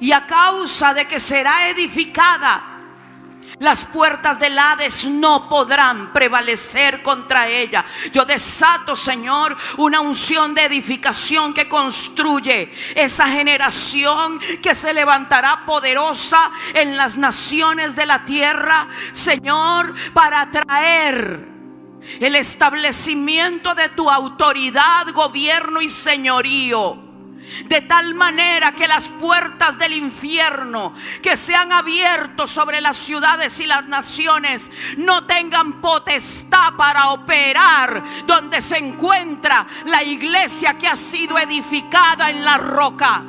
y a causa de que será edificada, las puertas del Hades no podrán prevalecer contra ella. Yo desato, Señor, una unción de edificación que construye esa generación que se levantará poderosa en las naciones de la tierra, Señor, para traer el establecimiento de tu autoridad, gobierno y señorío. De tal manera que las puertas del infierno que se han abierto sobre las ciudades y las naciones no tengan potestad para operar donde se encuentra la iglesia que ha sido edificada en la roca.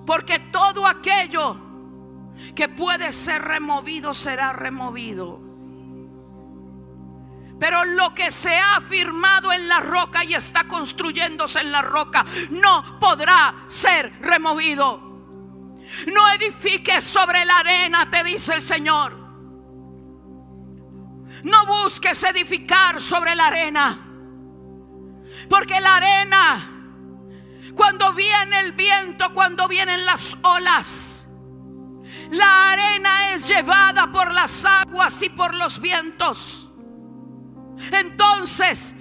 Porque todo aquello que puede ser removido será removido. Pero lo que se ha firmado en la roca y está construyéndose en la roca no podrá ser removido. No edifiques sobre la arena, te dice el Señor. No busques edificar sobre la arena, porque la arena, cuando viene el viento, cuando vienen las olas, la arena es llevada por las aguas y por los vientos. Entonces,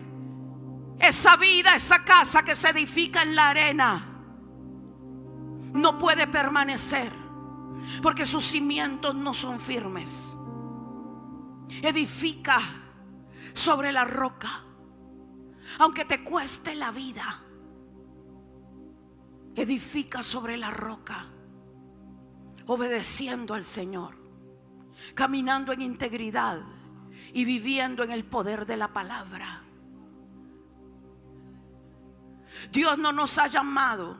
esa vida, esa casa que se edifica en la arena no puede permanecer, porque sus cimientos no son firmes. Edifica sobre la roca, aunque te cueste la vida. Edifica sobre la roca, obedeciendo al Señor, caminando en integridad y viviendo en el poder de la palabra. Dios no nos ha llamado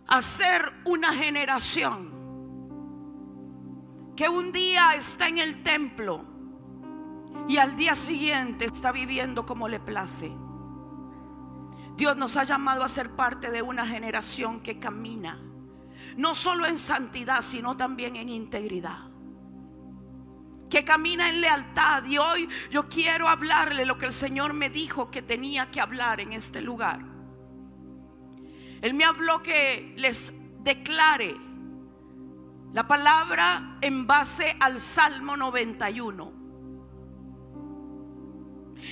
a ser una generación que un día está en el templo y al día siguiente está viviendo como le place. Dios nos ha llamado a ser parte de una generación que camina no solo en santidad, sino también en integridad, que camina en lealtad. Y hoy yo quiero hablarle lo que el Señor me dijo que tenía que hablar en este lugar. Él me habló que les declare la palabra en base al Salmo 91.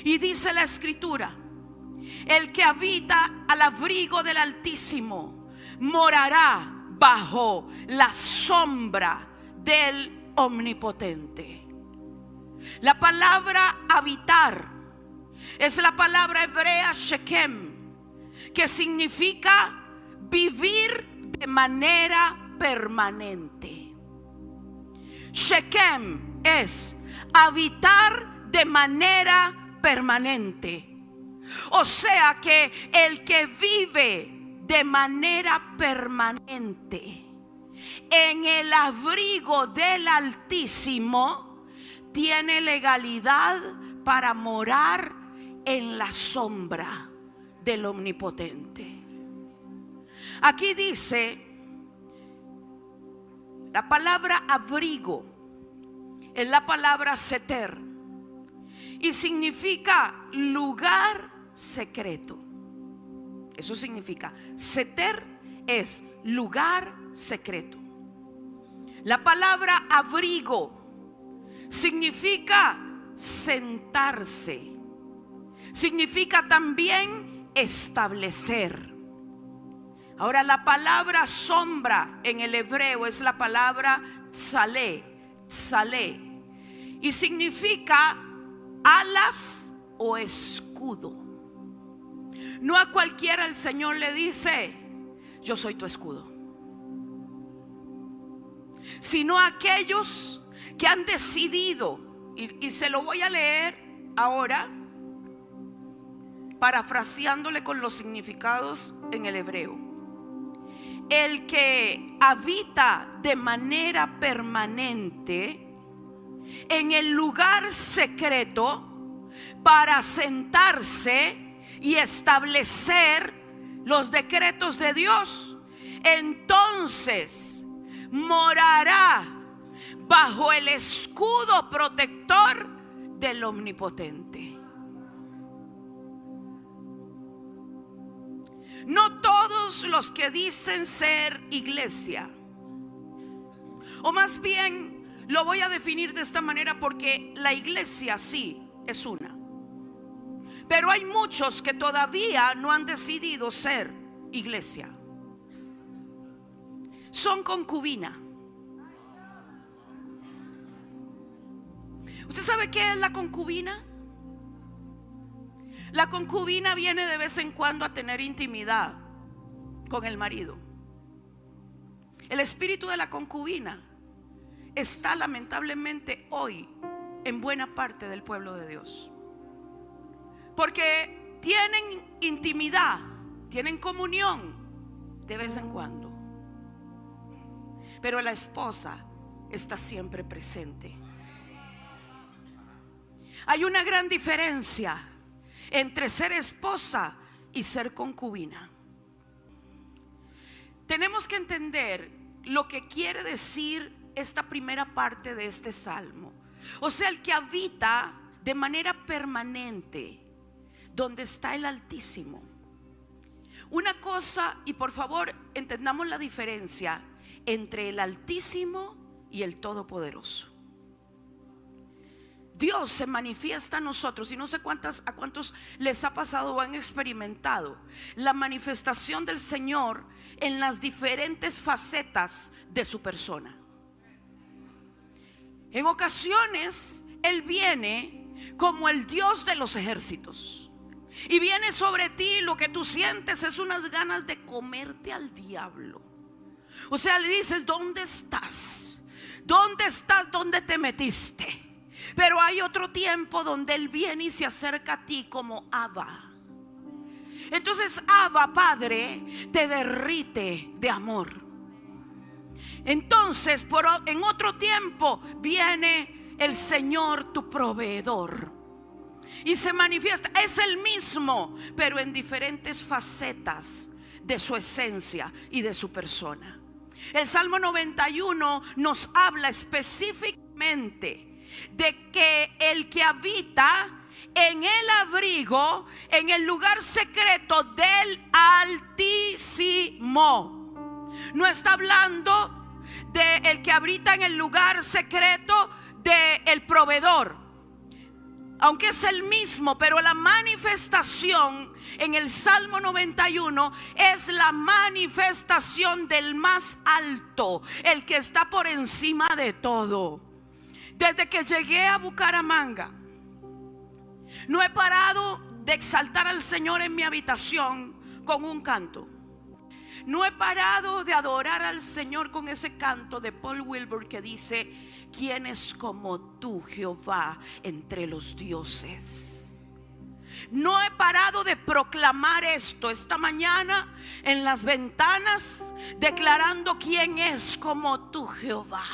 Y dice la Escritura: el que habita al abrigo del Altísimo morará bajo la sombra del Omnipotente. La palabra habitar es la palabra hebrea Shekem, que significa vivir de manera permanente. Shekem es habitar de manera permanente. O sea que el que vive de manera permanente en el abrigo del Altísimo tiene legalidad para morar en la sombra del Omnipotente. Aquí dice la palabra abrigo, es la palabra seter, y significa lugar secreto. Eso significa, seter es lugar secreto. La palabra abrigo significa sentarse, significa también establecer. Ahora, la palabra sombra en el hebreo es la palabra tzalé, y significa alas o escudo. No a cualquiera el Señor le dice: yo soy tu escudo, sino a aquellos que han decidido, y se lo voy a leer ahora, parafraseándole con los significados en el hebreo. El que habita de manera permanente en el lugar secreto para sentarse y establecer los decretos de Dios, entonces morará bajo el escudo protector del Omnipotente. No todos todos los que dicen ser iglesia, o más bien lo voy a definir de esta manera, porque la iglesia sí es una, pero hay muchos que todavía no han decidido ser iglesia. Son concubina. ¿Usted sabe qué es la concubina? La concubina viene de vez en cuando a tener intimidad con el marido. El espíritu de la concubina está lamentablemente hoy en buena parte del pueblo de Dios, porque tienen intimidad, tienen comunión de vez en cuando, pero la esposa está siempre presente. Hay una gran diferencia entre ser esposa y ser concubina. Tenemos que entender lo que quiere decir esta primera parte de este salmo. O sea, el que habita de manera permanente donde está el Altísimo. Una cosa, y por favor entendamos la diferencia entre el Altísimo y el Todopoderoso. Dios se manifiesta a nosotros, y no sé a cuántos les ha pasado o han experimentado la manifestación del Señor en las diferentes facetas de su persona. En ocasiones Él viene como el Dios de los ejércitos, y viene sobre ti, lo que tú sientes es unas ganas de comerte al diablo. O sea, le dices: ¿dónde estás? ¿Dónde estás? ¿Dónde te metiste? Pero hay otro tiempo donde Él viene y se acerca a ti como Abba. Entonces Abba, Padre, te derrite de amor. Entonces en otro tiempo viene el Señor, tu proveedor, y se manifiesta. Es el mismo, pero en diferentes facetas de su esencia y de su persona. El Salmo 91 nos habla específicamente de que el que habita en el abrigo, en el lugar secreto del Altísimo, no está hablando de el que habita en el lugar secreto del proveedor, aunque es el mismo, pero la manifestación en el Salmo 91 es la manifestación del más alto, el que está por encima de todo. Desde que llegué a Bucaramanga, no he parado de exaltar al Señor en mi habitación con un canto. No he parado de adorar al Señor con ese canto de Paul Wilbur que dice: ¿quién es como tú, Jehová, entre los dioses? No he parado de proclamar esto esta mañana en las ventanas, declarando: ¿quién es como tú, Jehová,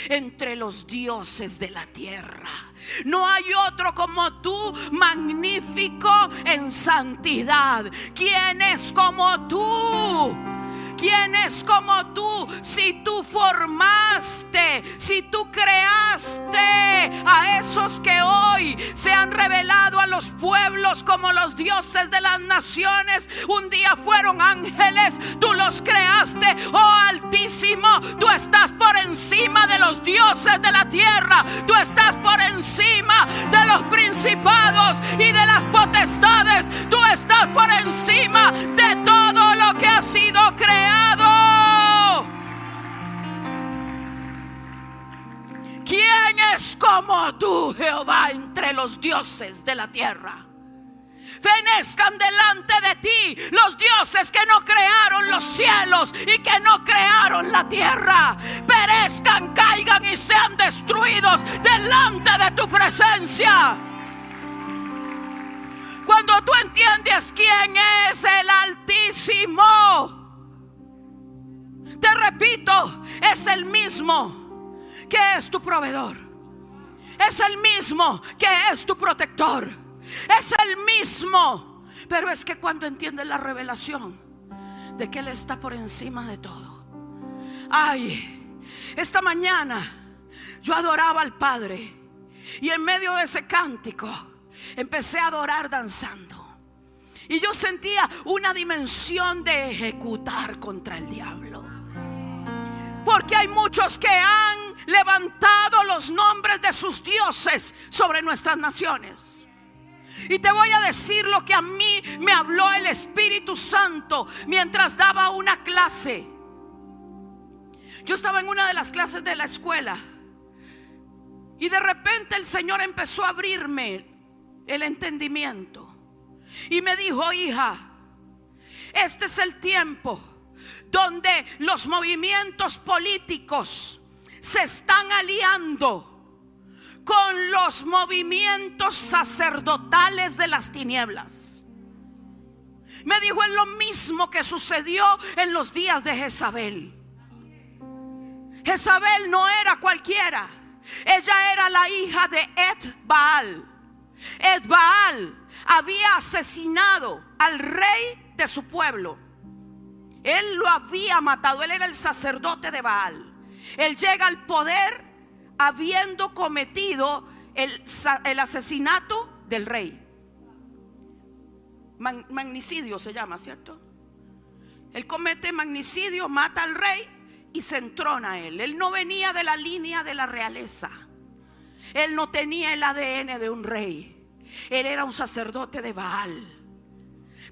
entre los dioses de la tierra? No hay otro como tú, magnífico en santidad. ¿Quién es como tú? ¿Quién es como tú? Si tú formaste, si tú creaste a esos que hoy se han revelado a los pueblos como los dioses de las naciones, un día fueron ángeles, tú los creaste, oh Altísimo. Tú estás por encima de los dioses de la tierra, tú estás por encima de los principados y de las potestades, tú estás por encima de todo lo que ha sido creado. ¿Quién es como tú, Jehová, entre los dioses de la tierra? Fenezcan delante de ti los dioses que no crearon los cielos y que no crearon la tierra. Perezcan, caigan y sean destruidos delante de tu presencia. Cuando tú entiendes quién es el Altísimo, te repito, es el mismo que es tu proveedor, es el mismo que es tu protector, es el mismo. Pero es que cuando entiendes la revelación de que Él está por encima de todo. Ay, esta mañana yo adoraba al Padre, y en medio de ese cántico empecé a adorar danzando. Y yo sentía una dimensión de ejecutar contra el diablo. Porque hay muchos que han levantado los nombres de sus dioses sobre nuestras naciones. Y te voy a decir lo que a mí me habló el Espíritu Santo mientras daba una clase. Yo estaba en una de las clases de la escuela y de repente el Señor empezó a abrirme el entendimiento y me dijo: hija, este es el tiempo donde los movimientos políticos se están aliando con los movimientos sacerdotales de las tinieblas. Me dijo: es lo mismo que sucedió en los días de Jezabel. Jezabel no era cualquiera. Ella era la hija de Ed-Baal. Ed-Baal había asesinado al rey de su pueblo. Él lo había matado. Él era el sacerdote de Baal. Él llega al poder habiendo cometido el asesinato del rey. Magnicidio se llama, ¿cierto? Él comete magnicidio, mata al rey y se entrona a él. Él no venía de la línea de la realeza. Él no tenía el ADN de un rey. Él era un sacerdote de Baal.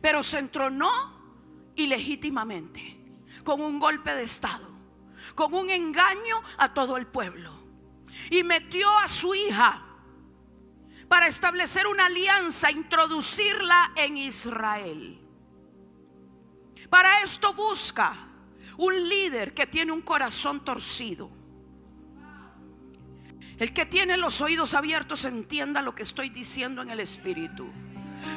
Pero se entronó ilegítimamente, con un golpe de estado, con un engaño a todo el pueblo. Y metió a su hija para establecer una alianza, introducirla en Israel. Para esto busca un líder que tiene un corazón torcido. El que tiene los oídos abiertos entienda lo que estoy diciendo en el Espíritu.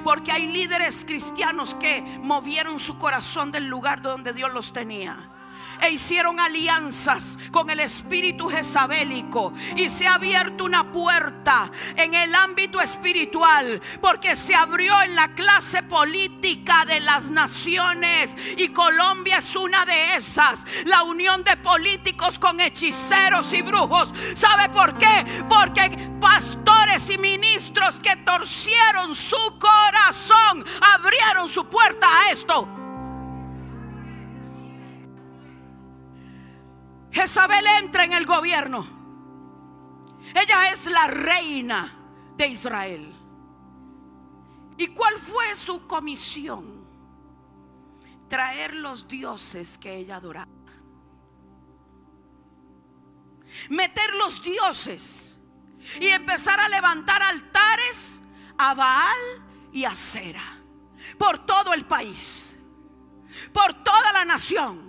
Porque hay líderes cristianos que movieron su corazón del lugar donde Dios los tenía e hicieron alianzas con el espíritu jezabélico, y se ha abierto una puerta en el ámbito espiritual, porque se abrió en la clase política de las naciones, y Colombia es una de esas. La unión de políticos con hechiceros y brujos. ¿Sabe por qué? Porque pastores y ministros que torcieron su corazón abrieron su puerta a esto. Jezabel entra en el gobierno. Ella es la reina de Israel. ¿Y cuál fue su comisión? Traer los dioses que ella adoraba. Meter los dioses y empezar a levantar altares a Baal y a Acera por todo el país, por toda la nación.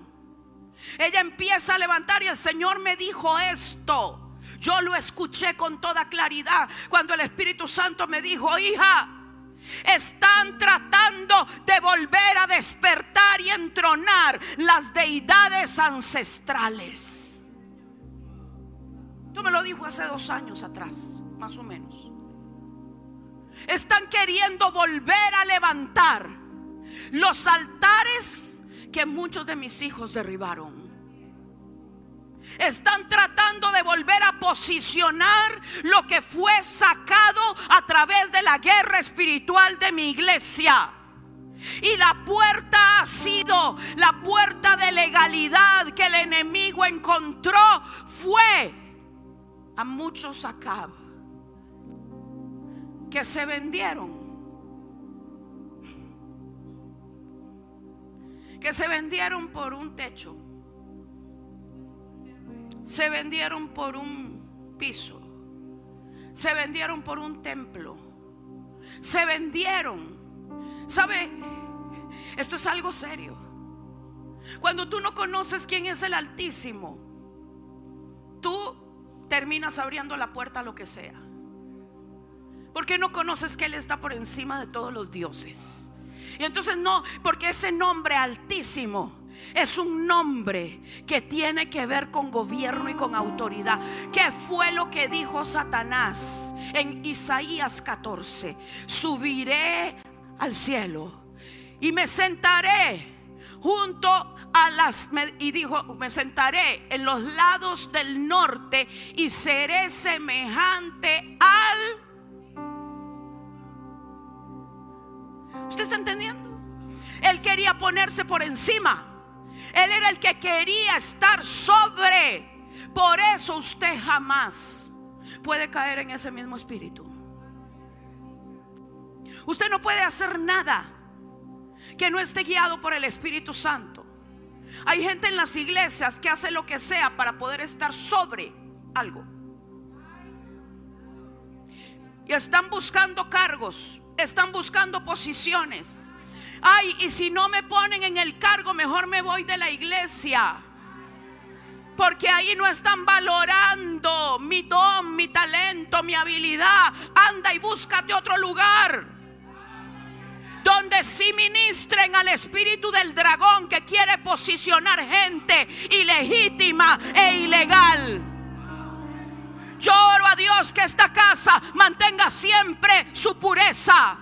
Ella empieza a levantar, y el Señor me dijo esto. Yo lo escuché con toda claridad cuando el Espíritu Santo me dijo: hija, están tratando de volver a despertar y entronar las deidades ancestrales. Tú me lo dijo hace 2 años atrás, más o menos. Están queriendo volver a levantar los altares que muchos de mis hijos derribaron. Están tratando de volver a posicionar lo que fue sacado a través de la guerra espiritual de mi iglesia. Y la puerta ha sido la puerta de legalidad que el enemigo encontró. Fue a muchos acá que se vendieron. Que se vendieron por un techo. Se vendieron por un piso. Se vendieron por un templo. Se vendieron. ¿Sabe? Esto es algo serio. Cuando tú no conoces quién es el Altísimo, tú terminas abriendo la puerta a lo que sea. Porque no conoces que Él está por encima de todos los dioses. Y entonces no, porque ese nombre Altísimo es un nombre que tiene que ver con gobierno y con autoridad. ¿Qué fue lo que dijo Satanás en Isaías 14? Subiré al cielo y me sentaré junto a me sentaré en los lados del norte y seré semejante al... ¿Usted está entendiendo? Él quería ponerse por encima. Él era el que quería estar sobre. Por eso usted jamás puede caer en ese mismo espíritu. Usted no puede hacer nada que no esté guiado por el Espíritu Santo. Hay gente en las iglesias que hace lo que sea para poder estar sobre algo. Y están buscando cargos, están buscando posiciones. Ay, y si no me ponen en el cargo, mejor me voy de la iglesia, porque ahí no están valorando mi don, mi talento, mi habilidad. Anda y búscate otro lugar donde sí ministren al espíritu del dragón que quiere posicionar gente ilegítima e ilegal. Yo oro a Dios que esta casa mantenga siempre su pureza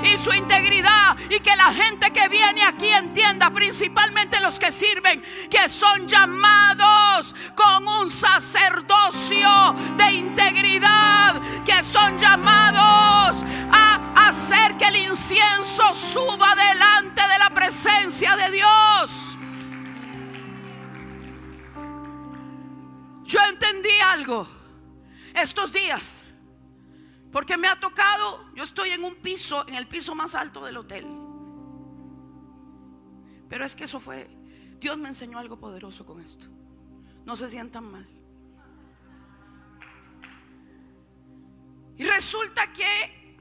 y su integridad, y que la gente que viene aquí entienda, principalmente los que sirven, que son llamados con un sacerdocio de integridad, que son llamados a hacer que el incienso suba delante de la presencia de Dios. Yo entendí algo estos días, porque me ha tocado. Yo estoy en un piso, en el piso más alto del hotel. Pero es que eso fue, Dios me enseñó algo poderoso con esto. No se sientan mal. Y resulta que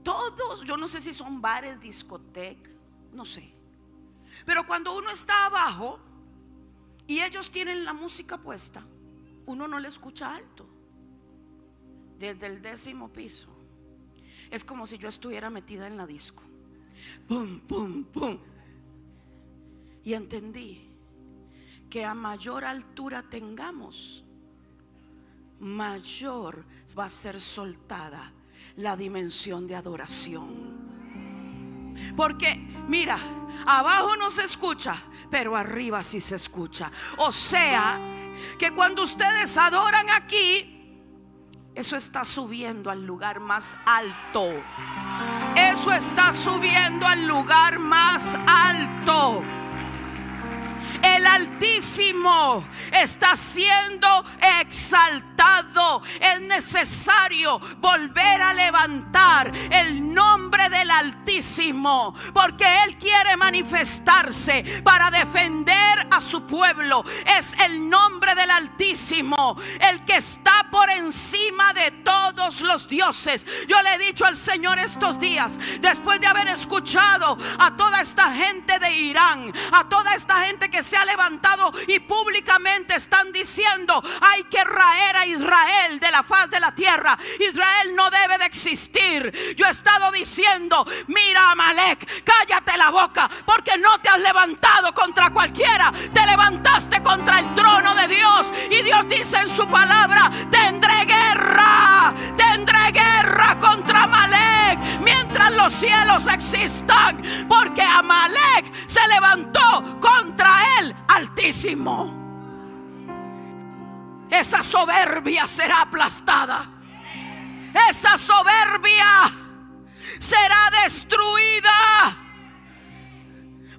todos, yo no sé si son bares, discotecas, no sé, pero cuando uno está abajo y ellos tienen la música puesta, uno no le escucha alto. Desde el 10º piso es como si yo estuviera metida en la disco. Pum, pum, pum. Y entendí que a mayor altura tengamos, mayor va a ser soltada la dimensión de adoración. Porque mira, abajo no se escucha, pero arriba sí se escucha. O sea que cuando ustedes adoran aquí, eso está subiendo al lugar más alto. Eso está subiendo al lugar más alto. El Altísimo está siendo exaltado. Es necesario volver a levantar el nombre del Altísimo, porque Él quiere manifestarse para defender a su pueblo. Es el nombre del Altísimo el que está por encima de todos los dioses. Yo le he dicho al Señor estos días, después de haber escuchado a toda esta gente de Irán, a toda esta gente que se ha levantado y públicamente están diciendo: hay que raer a Israel de la faz de la tierra. Israel no debe de existir. Yo he estado diciendo: mira, Amalek, cállate la boca, porque no te has levantado contra cualquiera, te levantaste contra el trono de Dios. Y Dios dice en su palabra: tendré guerra contra Amalek mientras los cielos existan, porque Amalek se levantó contra el Altísimo. Esa soberbia será aplastada. Esa soberbia será destruida,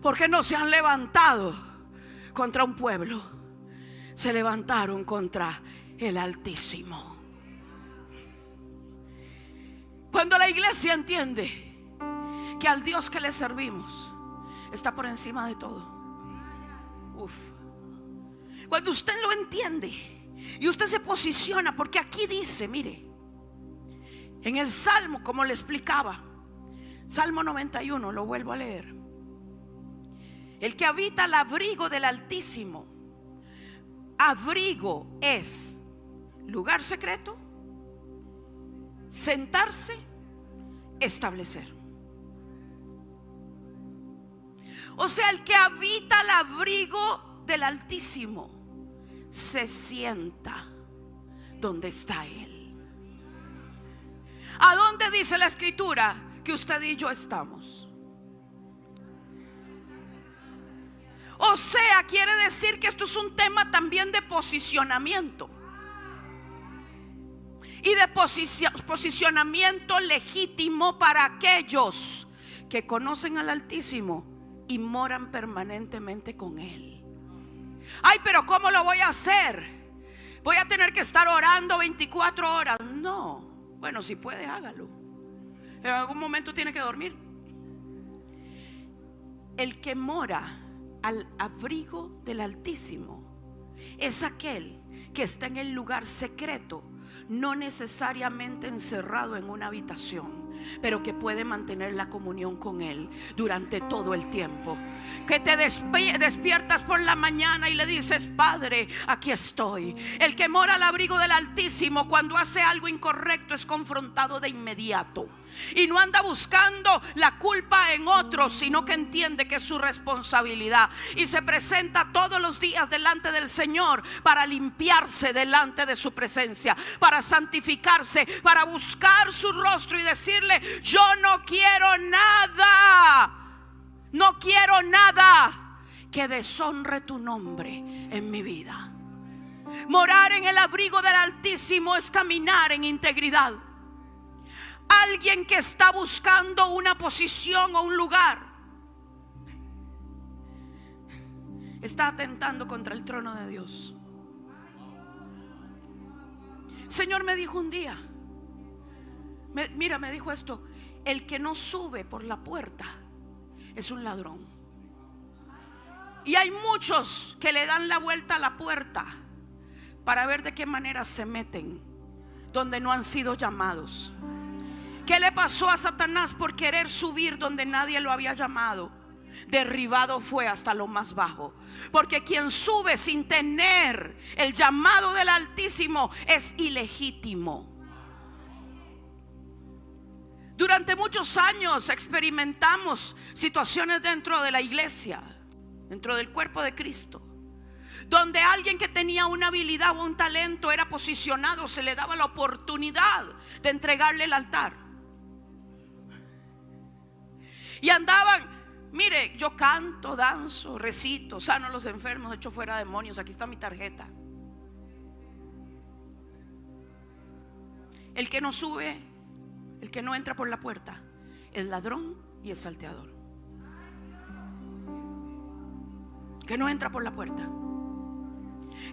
porque no se han levantado contra un pueblo, se levantaron contra el Altísimo. Cuando la iglesia entiende que al Dios que le servimos está por encima de todo, cuando usted lo entiende y usted se posiciona, porque aquí dice, mire, en el Salmo, como le explicaba, Salmo 91, lo vuelvo a leer: el que habita al abrigo del Altísimo. Abrigo es lugar secreto, sentarse, establecer. O sea, el que habita al abrigo del Altísimo se sienta donde está Él. ¿A dónde dice la Escritura que usted y yo estamos? O sea, quiere decir que esto es un tema también de posicionamiento. y de posicionamiento legítimo para aquellos que conocen al Altísimo y moran permanentemente con Él. Ay, pero ¿cómo lo voy a hacer? Voy a tener que estar orando 24 horas. No, bueno, si puede, hágalo. En algún momento tiene que dormir. El que mora al abrigo del Altísimo es aquel que está en el lugar secreto, no necesariamente encerrado en una habitación, pero que puede mantener la comunión con Él durante todo el tiempo. Que te despiertas por la mañana y le dices: Padre, aquí estoy. El que mora al abrigo del Altísimo, cuando hace algo incorrecto, es confrontado de inmediato. Y no anda buscando la culpa en otros, sino que entiende que es su responsabilidad. Y se presenta todos los días delante del Señor para limpiarse delante de su presencia, para santificarse, para buscar su rostro y decirle: yo no quiero nada. No quiero nada que deshonre tu nombre en mi vida. Morar en el abrigo del Altísimo es caminar en integridad. Alguien que está buscando una posición o un lugar está atentando contra el trono de Dios. El Señor me dijo un día, me dijo esto: el que no sube por la puerta es un ladrón. Y hay muchos que le dan la vuelta a la puerta para ver de qué manera se meten donde no han sido llamados. ¿Qué le pasó a Satanás por querer subir donde nadie lo había llamado? Derribado fue hasta lo más bajo. Porque quien sube sin tener el llamado del Altísimo es ilegítimo. Durante muchos años experimentamos situaciones dentro de la iglesia, dentro del cuerpo de Cristo, donde alguien que tenía una habilidad o un talento era posicionado, se le daba la oportunidad de entregarle el altar. Y andaban: mire, yo canto, danzo, recito, sano a los enfermos, echo fuera demonios, aquí está mi tarjeta. El que no sube, el que no entra por la puerta, es ladrón y es salteador. Que no entra por la puerta.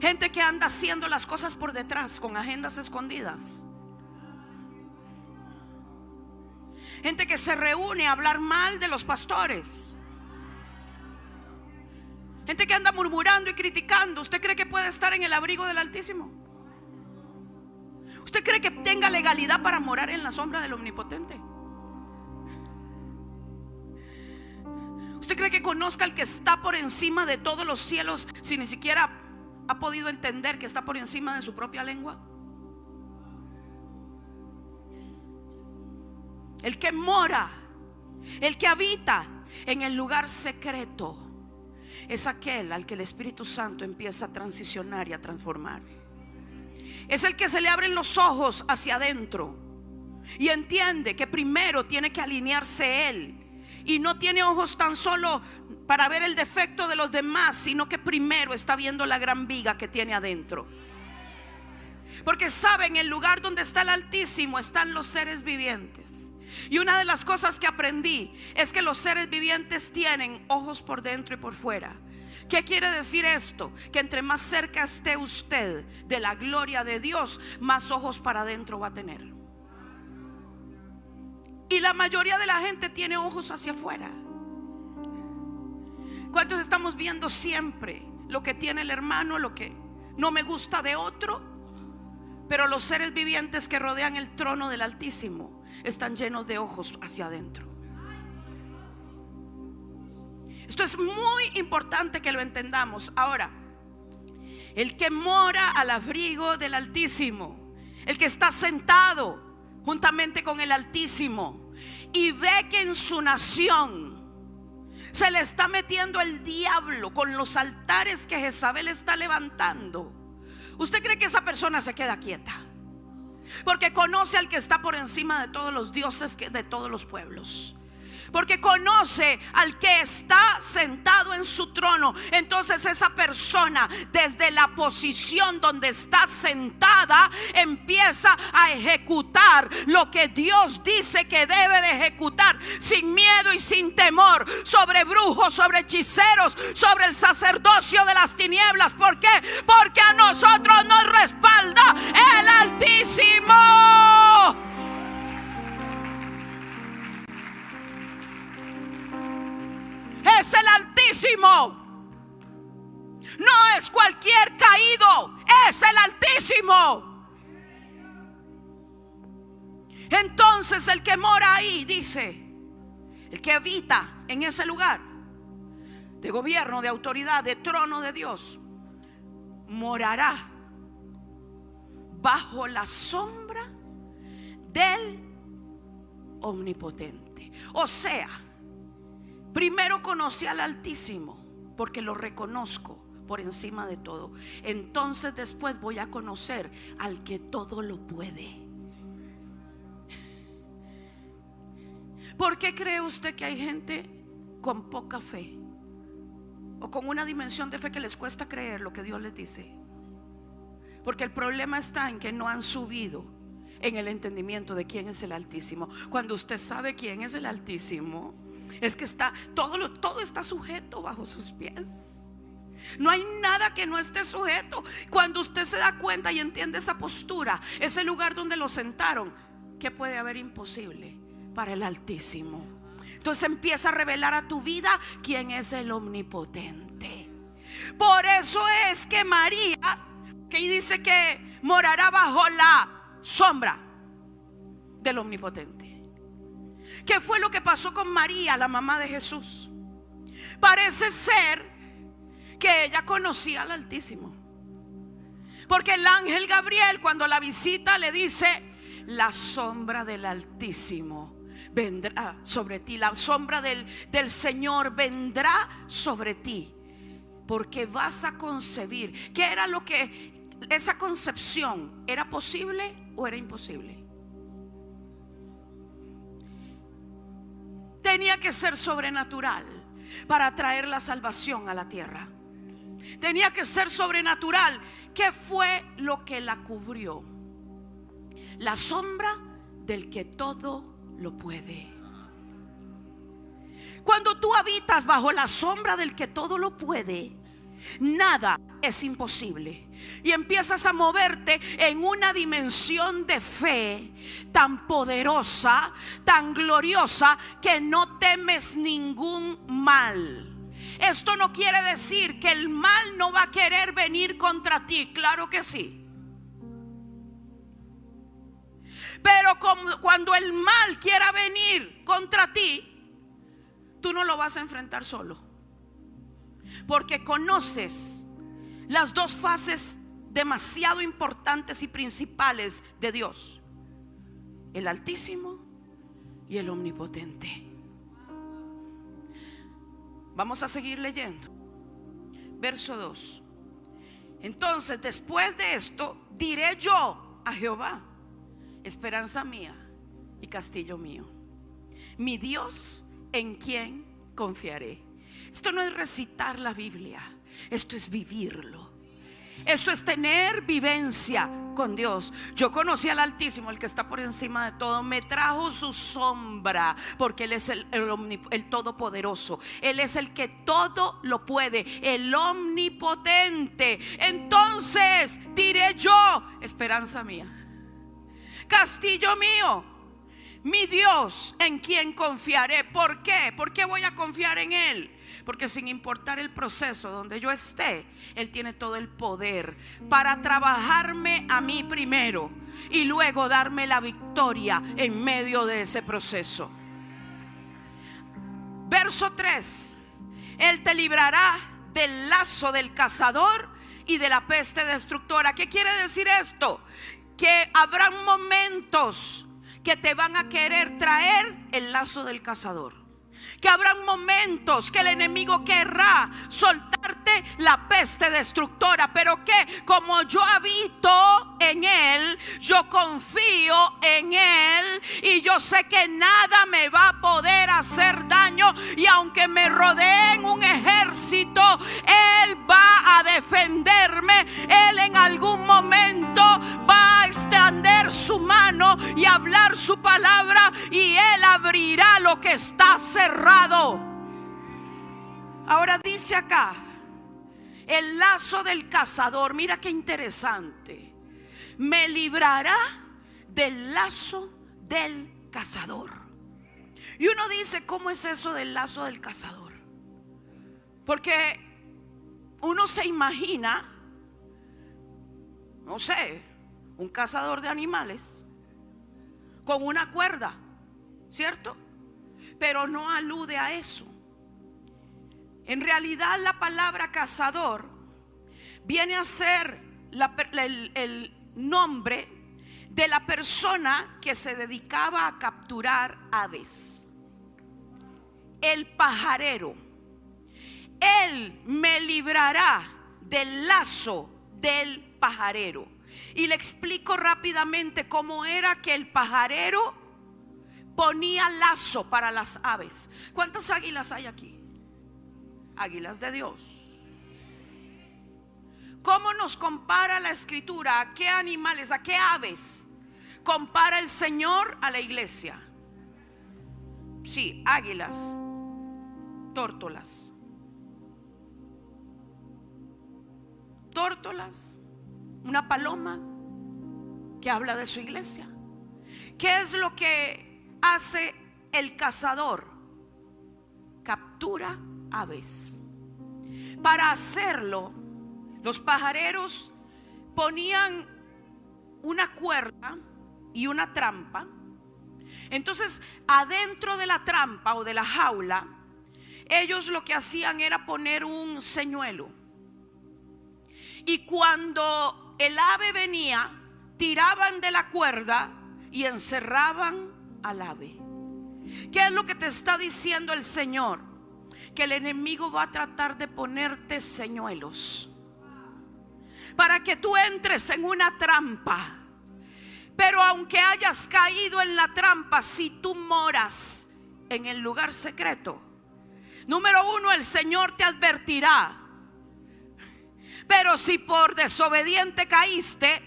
Gente que anda haciendo las cosas por detrás, con agendas escondidas. Gente que se reúne a hablar mal de los pastores. Gente que anda murmurando y criticando. ¿Usted cree que puede estar en el abrigo del Altísimo? ¿Usted cree que tenga legalidad para morar en la sombra del Omnipotente? ¿Usted cree que conozca al que está por encima de todos los cielos, si ni siquiera ha podido entender que está por encima de su propia lengua? El que mora, el que habita en el lugar secreto, es aquel al que el Espíritu Santo empieza a transicionar y a transformar. Es el que se le abren los ojos hacia adentro y entiende que primero tiene que alinearse él. Y no tiene ojos tan solo para ver el defecto de los demás, sino que primero está viendo la gran viga que tiene adentro. Porque sabe, en el lugar donde está el Altísimo están los seres vivientes. Y una de las cosas que aprendí es que los seres vivientes tienen ojos por dentro y por fuera. ¿Qué quiere decir esto? Que entre más cerca esté usted de la gloria de Dios, más ojos para adentro va a tener. Y la mayoría de la gente tiene ojos hacia afuera. ¿Cuántos estamos viendo siempre lo que tiene el hermano, lo que no me gusta de otro? Pero los seres vivientes que rodean el trono del Altísimo están llenos de ojos hacia adentro. Esto es muy importante que lo entendamos. Ahora, el que mora al abrigo del Altísimo, el que está sentado juntamente con el Altísimo y ve que en su nación se le está metiendo el diablo con los altares que Jezabel está levantando, ¿usted cree que esa persona se queda quieta? Porque conoce al que está por encima de todos los dioses, de todos los pueblos. porque conoce al que está sentado en su trono. Entonces esa persona, desde la posición donde está sentada, empieza a ejecutar lo que Dios dice que debe de ejecutar, sin miedo y sin temor, sobre brujos, sobre hechiceros, sobre el sacerdocio de las tinieblas. ¿Por qué? Porque a nosotros nos respalda el Altísimo. Es el Altísimo. No es cualquier caído, es el Altísimo. Entonces el que mora ahí, dice, el que habita en ese lugar de gobierno, de autoridad, de trono de Dios, morará bajo la sombra del Omnipotente. O sea, primero conocí al Altísimo porque lo reconozco por encima de todo. Entonces después voy a conocer al que todo lo puede. ¿Por qué cree usted que hay gente con poca fe o con una dimensión de fe que les cuesta creer lo que Dios les dice? Porque el problema está en que no han subido en el entendimiento de quién es el Altísimo. Cuando usted sabe quién es el Altísimo, es que está todo está sujeto bajo sus pies. No hay nada que no esté sujeto. Cuando usted se da cuenta y entiende esa postura, ese lugar donde lo sentaron, ¿qué puede haber imposible para el Altísimo? Entonces empieza a revelar a tu vida quién es el Omnipotente. Por eso es que María, que dice que morará bajo la sombra del Omnipotente. ¿Qué fue lo que pasó con María, la mamá de Jesús? Parece ser que ella conocía al Altísimo, porque el ángel Gabriel, cuando la visita, le dice: la sombra del Altísimo vendrá sobre ti, la sombra del Señor vendrá sobre ti, porque vas a concebir. ¿Qué era lo que esa concepción era? ¿Posible o era imposible? Tenía que ser sobrenatural para traer la salvación a la tierra. Tenía que ser sobrenatural. ¿Qué fue lo que la cubrió? La sombra del que todo lo puede. Cuando tú habitas bajo la sombra del que todo lo puede, nada es imposible. Y empiezas a moverte en una dimensión de fe tan poderosa, tan gloriosa, que no temes ningún mal. Esto no quiere decir que el mal no va a querer venir contra ti. Claro que sí. Pero cuando el mal quiera venir contra ti, tú no lo vas a enfrentar solo, porque conoces las dos fases demasiado importantes y principales de Dios: el Altísimo y el Omnipotente. Vamos a seguir leyendo. Verso 2. Entonces, después de esto, diré yo a Jehová: esperanza mía y castillo mío, mi Dios en quien confiaré. Esto no es recitar la Biblia, esto es vivirlo. Esto es tener vivencia con Dios. Yo conocí al Altísimo, el que está por encima de todo. Me trajo su sombra, porque Él es el Todopoderoso. Él es el que todo lo puede, el Omnipotente. Entonces diré yo: esperanza mía, castillo mío, mi Dios en quien confiaré. ¿Por qué? ¿Por qué voy a confiar en Él? Porque sin importar el proceso donde yo esté, Él tiene todo el poder para trabajarme a mí primero y luego darme la victoria en medio de ese proceso. Verso 3. Él te librará del lazo del cazador y de la peste destructora. ¿Qué quiere decir esto? Que habrán momentos que te van a querer traer el lazo del cazador. que habrán momentos que el enemigo querrá soltarte la peste destructora, pero que como yo habito en Él, yo confío en Él y yo sé que nada me va a poder hacer daño, y aunque me rodeen un ejército, Él va a defenderme. Él en algún momento va a extender su mano y hablar su palabra, y Él abrirá lo que está cerrado. Ahora dice acá, el lazo del cazador. Mira qué interesante. Me librará del lazo del cazador. Y uno dice, ¿cómo es eso del lazo del cazador? Porque uno se imagina, no sé, un cazador de animales con una cuerda, ¿cierto? Pero no alude a eso. En realidad la palabra cazador viene a ser el nombre de la persona que se dedicaba a capturar aves. El pajarero. Él me librará del lazo del pajarero. Y le explico rápidamente cómo era que el pajarero ponía lazo para las aves. ¿Cuántas águilas hay aquí? Águilas de Dios. ¿Cómo nos compara la escritura? ¿A qué animales, a qué aves compara el Señor a la iglesia? Sí, águilas, tórtolas. Tórtolas, una paloma que habla de su iglesia. ¿Qué es lo que hace el cazador? Captura aves. Para hacerlo, los pajareros ponían una cuerda y una trampa. Entonces, adentro de la trampa o de la jaula, ellos lo que hacían era poner un señuelo. Y cuando el ave venía, tiraban de la cuerda y encerraban al ave. ¿Qué es lo que te está diciendo el Señor? Que el enemigo va a tratar de ponerte señuelos para que tú entres en una trampa. Pero aunque hayas caído en la trampa, si tú moras en el lugar secreto, número uno, el Señor te advertirá. Pero si por desobediente caíste,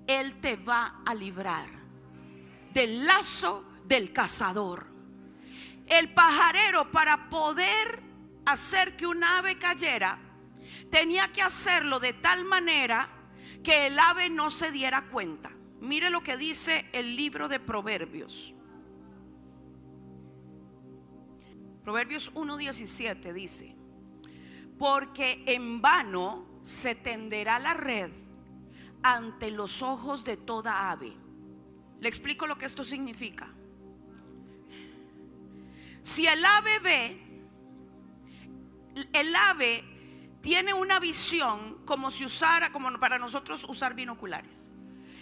Él te va a librar del lazo del cazador. El pajarero, para poder hacer que un ave cayera, tenía que hacerlo de tal manera que el ave no se diera cuenta. Mire lo que dice el libro de Proverbios. Proverbios 1:17 dice: porque en vano se tenderá la red ante los ojos de toda ave. Le explico lo que esto significa. Si el ave ve, el ave tiene una visión como si usara, como para nosotros usar binoculares.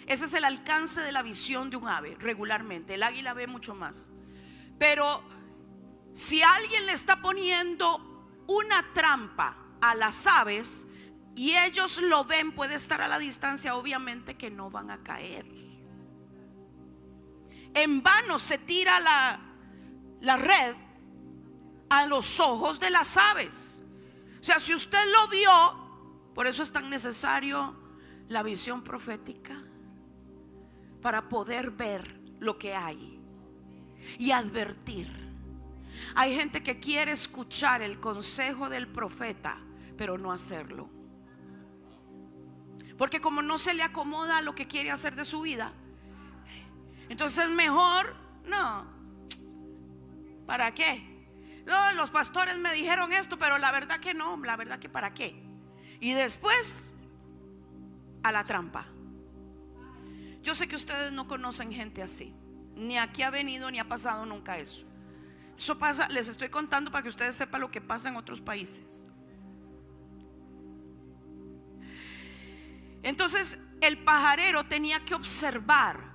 Ese es el alcance de la visión de un ave regularmente. El águila ve mucho más. Pero si alguien le está poniendo una trampa a las aves y ellos lo ven, puede estar a la distancia, obviamente que no van a caer. En vano se tira la red a los ojos de las aves. O sea, si usted lo vio, por eso es tan necesario la visión profética, para poder ver lo que hay y advertir. Hay gente que quiere escuchar el consejo del profeta, pero no hacerlo, porque como no se le acomoda lo que quiere hacer de su vida, entonces mejor no. ¿Para qué? No, los pastores me dijeron esto, pero la verdad que no, la verdad que para qué. Y después a la trampa. Yo sé que ustedes no conocen gente así, ni aquí ha venido ni ha pasado nunca eso. Eso pasa, les estoy contando para que ustedes sepan lo que pasa en otros países. Entonces el pajarero tenía que observar.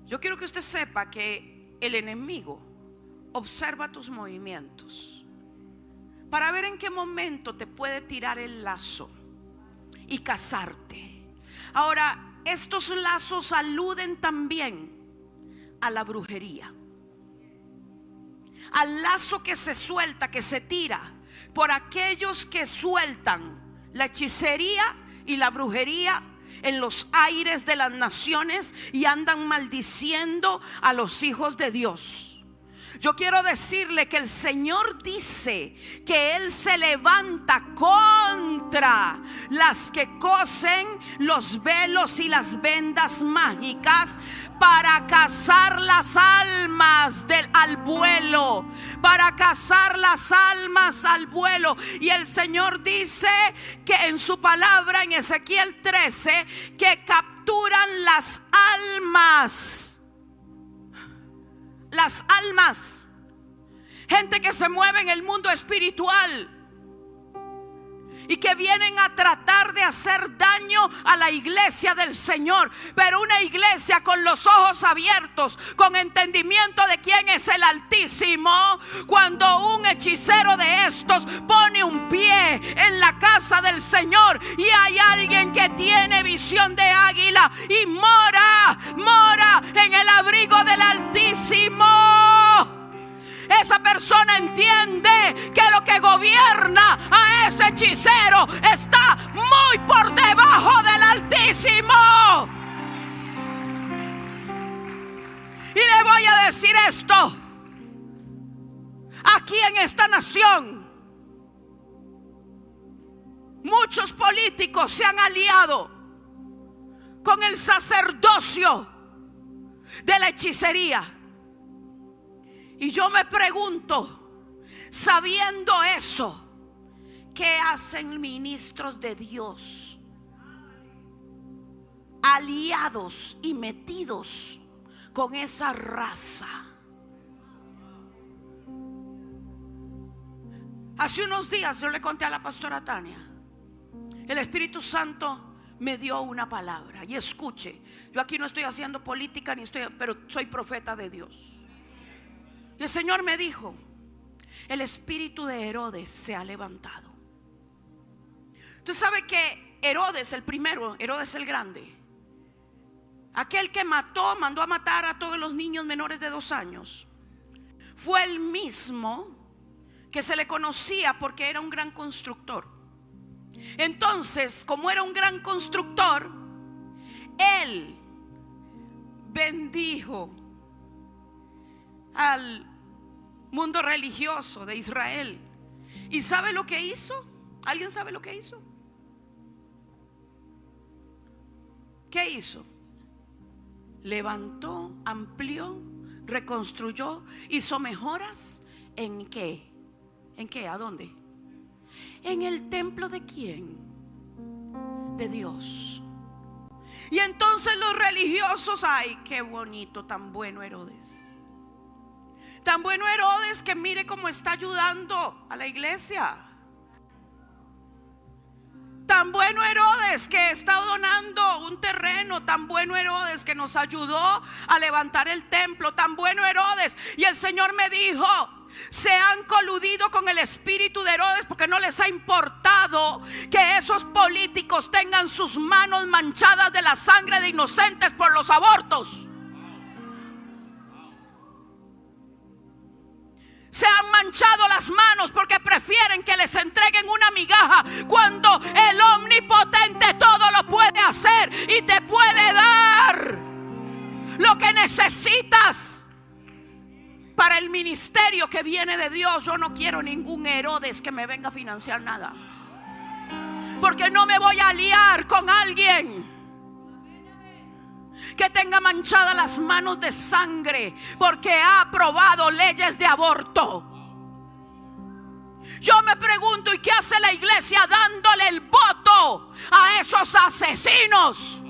Yo quiero que usted sepa que el enemigo observa tus movimientos para ver en qué momento te puede tirar el lazo y cazarte. Ahora, estos lazos aluden también a la brujería, al lazo que se suelta, que se tira por aquellos que sueltan la hechicería y la brujería en los aires de las naciones y andan maldiciendo a los hijos de Dios. Yo quiero decirle que el Señor dice que Él se levanta contra las que cosen los velos y las vendas mágicas para cazar las almas al vuelo, para cazar las almas al vuelo. Y el Señor dice que en su palabra en Ezequiel 13 que capturan las almas. Las almas, gente que se mueve en el mundo espiritual y que vienen a tratar de hacer daño a la iglesia del Señor, pero una iglesia con los ojos abiertos, con entendimiento de quién es el Altísimo. Cuando un hechicero de estos pone un pie en la casa del Señor y hay alguien que tiene visión de águila y mora en el abrigo del Altísimo, esa persona entiende que lo que gobierna a ese hechicero está muy por debajo del Altísimo. Y le voy a decir esto: aquí en esta nación muchos políticos se han aliado con el sacerdocio de la hechicería. Y yo me pregunto, sabiendo eso, ¿qué hacen ministros de Dios aliados y metidos con esa raza? Hace unos días yo le conté a la pastora Tania, el Espíritu Santo me dio una palabra. Y escuche, yo aquí no estoy haciendo política pero soy profeta de Dios. Y el Señor me dijo: el espíritu de Herodes se ha levantado. Tú sabes que Herodes, el primero, Herodes el grande, aquel que mandó a matar a todos los niños menores de 2 años, fue el mismo que se le conocía porque era un gran constructor. Entonces, como era un gran constructor, él bendijo al mundo religioso de Israel. ¿Y sabe lo que hizo? ¿Alguien sabe lo que hizo? ¿Qué hizo? Levantó, amplió, reconstruyó, hizo mejoras. ¿En qué? ¿En qué? ¿A dónde? ¿En el templo de quién? De Dios. Y entonces los religiosos: ay, qué bonito, tan bueno Herodes. Tan bueno Herodes que mire cómo está ayudando a la iglesia. Tan bueno Herodes que está donando un terreno. Tan bueno Herodes que nos ayudó a levantar el templo. Tan bueno Herodes. Y el Señor me dijo: se han coludido con el espíritu de Herodes porque no les ha importado que esos políticos tengan sus manos manchadas de la sangre de inocentes por los abortos. Se han manchado las manos porque prefieren que les entreguen una migaja, cuando el omnipotente todo lo puede hacer y te puede dar lo que necesitas para el ministerio que viene de Dios. Yo no quiero ningún Herodes que me venga a financiar nada, porque no me voy a aliar con alguien que tenga manchadas las manos de sangre porque ha aprobado leyes de aborto. Yo me pregunto: ¿y qué hace la iglesia dándole el voto a esos asesinos?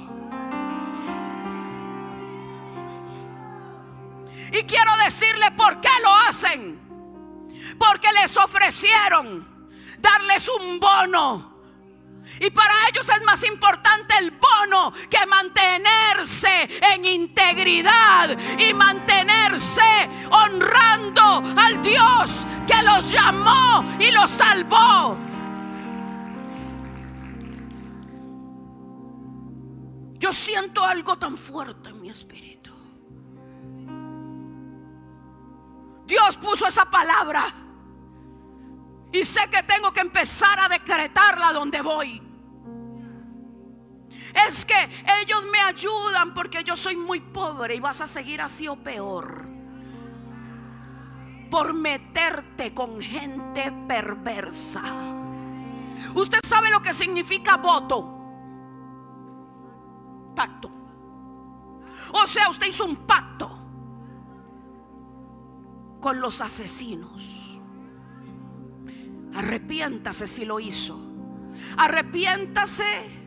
Y quiero decirle por qué lo hacen. Porque les ofrecieron darles un bono Y para ellos es más importante el bono que mantenerse en integridad y mantenerse honrando al Dios que los llamó y los salvó. Yo siento algo tan fuerte en mi espíritu. Dios puso esa palabra y sé que tengo que empezar a decretarla donde voy. Es que ellos me ayudan porque yo soy muy pobre y vas a seguir así o peor, por meterte con gente perversa. Usted sabe lo que significa voto, pacto. O sea, usted hizo un pacto con los asesinos. Arrepiéntase si lo hizo. Arrepiéntase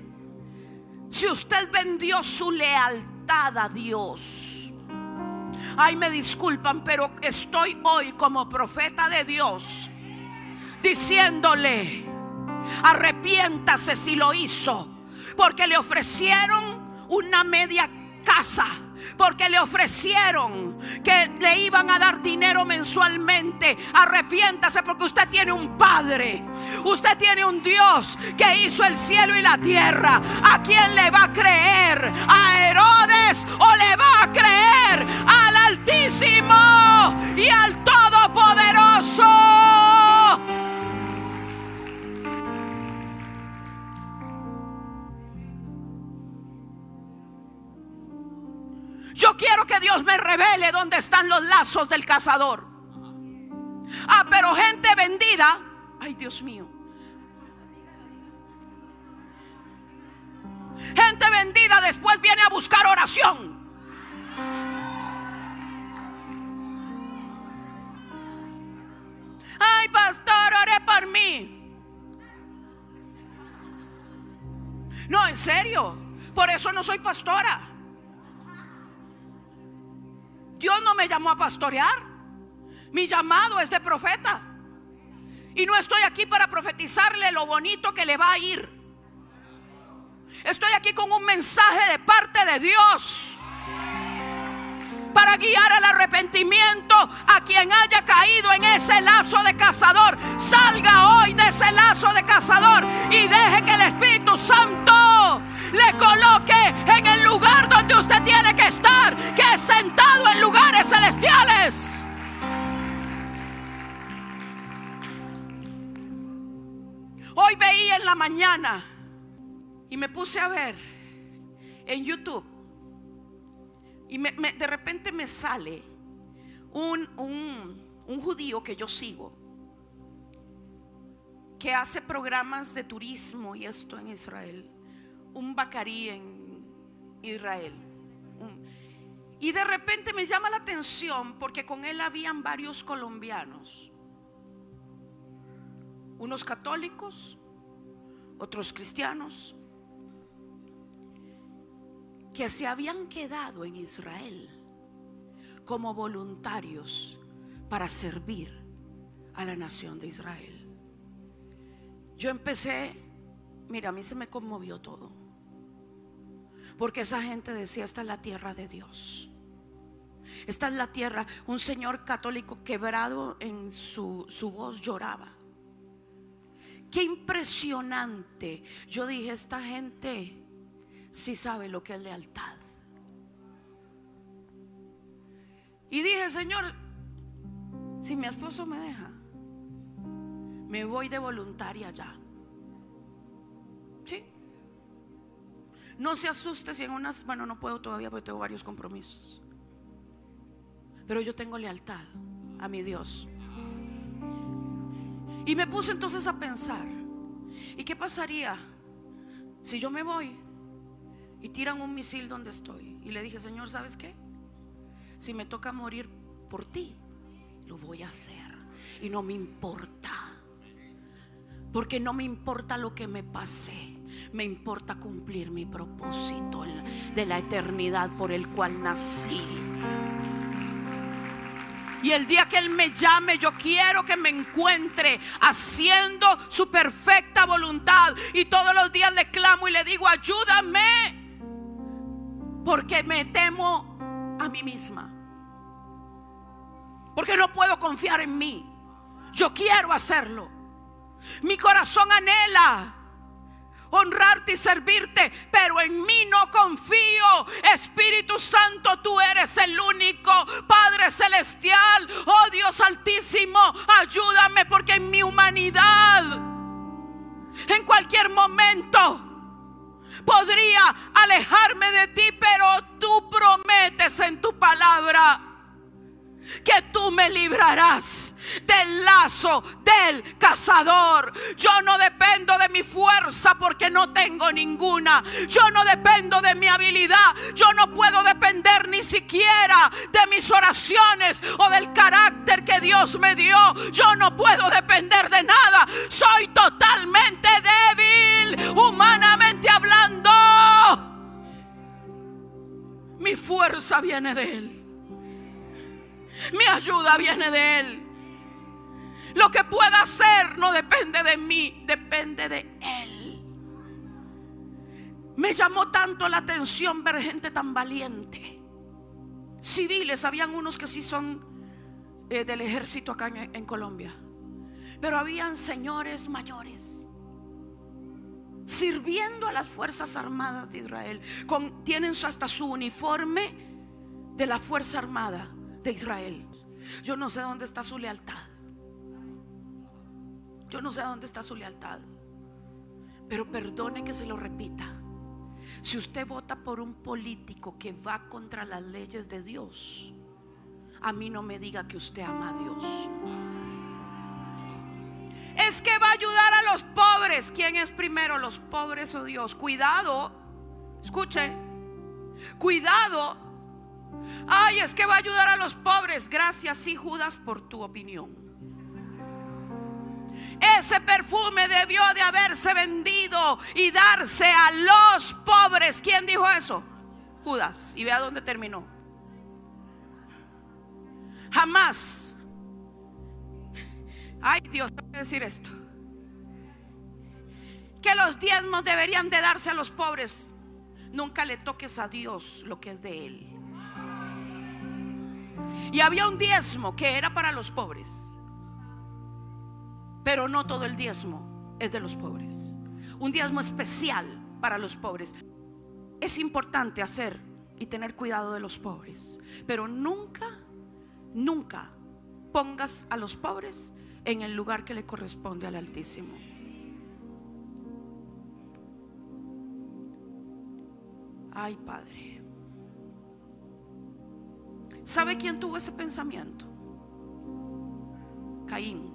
si usted vendió su lealtad a Dios. Ay, me disculpan, pero estoy hoy como profeta de Dios diciéndole: arrepiéntase si lo hizo, porque le ofrecieron una media casa, porque le ofrecieron que le iban a dar dinero mensualmente. Arrepiéntase porque usted tiene un Padre, usted tiene un Dios que hizo el cielo y la tierra. ¿A quién le va a creer? ¿A Herodes o le va a creer al Altísimo y al Todopoderoso? Yo quiero que Dios me revele dónde están los lazos del cazador. Ah, pero gente vendida, ay Dios mío, gente vendida después viene a buscar oración. Ay, pastor, ore por mí. No, en serio, por eso no soy pastora. Dios no me llamó a pastorear. Mi llamado es de profeta. Y no estoy aquí para profetizarle lo bonito que le va a ir. Estoy aquí con un mensaje de parte de Dios para guiar al arrepentimiento a quien haya caído en ese lazo de cazador. Salga hoy de ese lazo de cazador y deje que el Espíritu Santo le coloque en el lugar donde usted tiene que estar, que es sentado en lugares celestiales. Hoy veía en la mañana y me puse a ver en YouTube y de repente me sale un judío que yo sigo, que hace programas de turismo y esto en Israel, un bacarí en Israel. Y de repente me llama la atención porque con él habían varios colombianos, unos católicos, otros cristianos, que se habían quedado en Israel como voluntarios para servir a la nación de Israel. Yo empecé, mira, a mí se me conmovió todo, porque esa gente decía: esta es la tierra de Dios, esta es la tierra. Un señor católico quebrado en su voz lloraba. Qué impresionante. Yo dije: esta gente sí sabe lo que es lealtad. Y dije: Señor, si mi esposo me deja, me voy de voluntaria ya. Sí. No se asuste si en unas, bueno, no puedo todavía porque tengo varios compromisos, pero yo tengo lealtad a mi Dios. Y me puse entonces a pensar: ¿y qué pasaría si yo me voy y tiran un misil donde estoy? Y le dije: Señor, ¿sabes qué? Si me toca morir por ti, lo voy a hacer. Y no me importa, porque no me importa lo que me pase. Me importa cumplir mi propósito de la eternidad por el cual nací. Y el día que Él me llame, yo quiero que me encuentre haciendo su perfecta voluntad. Y todos los días le clamo y le digo: ayúdame, porque me temo a mí misma, porque no puedo confiar en mí. Yo quiero hacerlo. Mi corazón anhela honrarte y servirte, pero en mí no confío. Espíritu Santo, tú eres el único Padre celestial. Oh Dios altísimo, ayúdame, porque en mi humanidad en cualquier momento podría alejarme de ti, pero tú prometes en tu palabra que tú me librarás del lazo del cazador. Yo no dependo de mi fuerza, porque no tengo ninguna. Yo no dependo de mi habilidad. Yo no puedo depender ni siquiera de mis oraciones o del carácter que Dios me dio. Yo no puedo depender de nada. Soy totalmente débil, humanamente hablando. Mi fuerza viene de Él. Mi ayuda viene de Él. Lo que pueda hacer no depende de mí, depende de Él. Me llamó tanto la atención ver gente tan valiente. Civiles, habían unos que sí son del ejército acá en Colombia, pero habían señores mayores sirviendo a las Fuerzas Armadas de Israel. Tienen hasta su uniforme de la Fuerza Armada de Israel. Yo no sé dónde está su lealtad. Yo no sé dónde está su lealtad. Pero perdone que se lo repita: si usted vota por un político que va contra las leyes de Dios, a mí no me diga que usted ama a Dios. Es que va a ayudar a los pobres. ¿Quién es primero, los pobres o Dios? Cuidado, escuche, cuidado. Ay, es que va a ayudar a los pobres. Gracias, sí, Judas, por tu opinión. Ese perfume debió de haberse vendido y darse a los pobres. ¿Quién dijo eso? Judas. Y vea dónde terminó. Jamás. Ay, Dios, tengo que decir esto: que los diezmos deberían de darse a los pobres. Nunca le toques a Dios lo que es de Él. Y había un diezmo que era para los pobres, pero no todo el diezmo es de los pobres. Un diezmo especial para los pobres. Es importante hacer y tener cuidado de los pobres, pero nunca, nunca pongas a los pobres en el lugar que le corresponde al Altísimo. Ay, Padre. ¿Sabe quién tuvo ese pensamiento? Caín.